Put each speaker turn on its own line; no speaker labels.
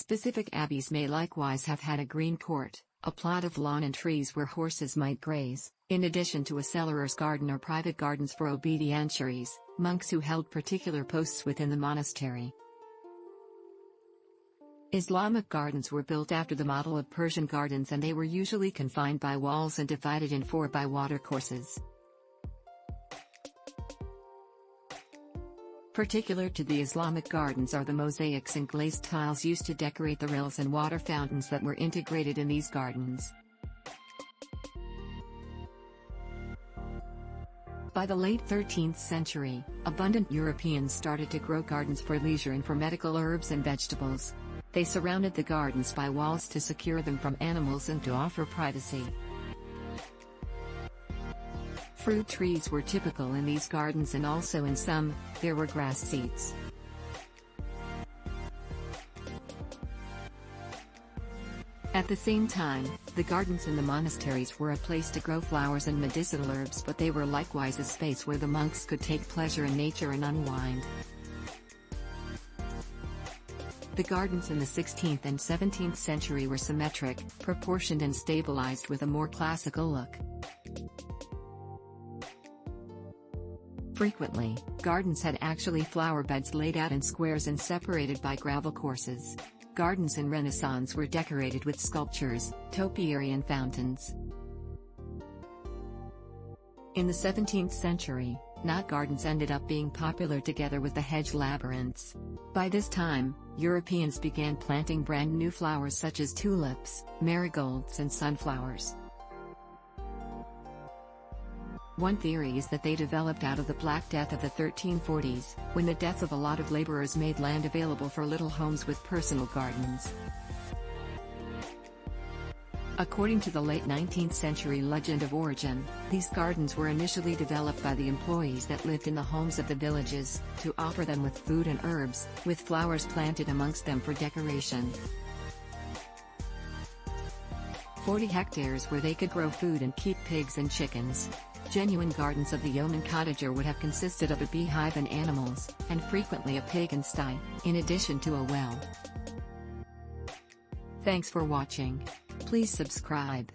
Specific abbeys may likewise have had a green court, a plot of lawn and trees where horses might graze, in addition to a cellarer's garden or private gardens for obedientiaries, monks who held particular posts within the monastery. Islamic gardens were built after the model of Persian gardens, and they were usually confined by walls and divided in 4 by watercourses. Particular to the Islamic gardens are the mosaics and glazed tiles used to decorate the rills and water fountains that were integrated in these gardens. By the late 13th century, abundant Europeans started to grow gardens for leisure and for medical herbs and vegetables. They surrounded the gardens by walls to secure them from animals and to offer privacy. Fruit trees were typical in these gardens, and also in some, there were grass seats. At the same time, the gardens in the monasteries were a place to grow flowers and medicinal herbs, but they were likewise a space where the monks could take pleasure in nature and unwind. The gardens in the 16th and 17th century were symmetric, proportioned and stabilized with a more classical look. Frequently, gardens had actually flower beds laid out in squares and separated by gravel courses. Gardens in Renaissance were decorated with sculptures, topiary and fountains. In the 17th century, knot gardens ended up being popular together with the hedge labyrinths. By this time, Europeans began planting brand new flowers such as tulips, marigolds and sunflowers. One theory is that they developed out of the Black Death of the 1340s, when the death of a lot of laborers made land available for little homes with personal gardens. According to the late 19th century legend of origin, these gardens were initially developed by the employees that lived in the homes of the villages, to offer them with food and herbs, with flowers planted amongst them for decoration. 40 hectares where they could grow food and keep pigs and chickens. Genuine gardens of the yeoman cottager would have consisted of a beehive and animals, and frequently a pig and sty, in addition to a well. Thanks for watching. Please subscribe.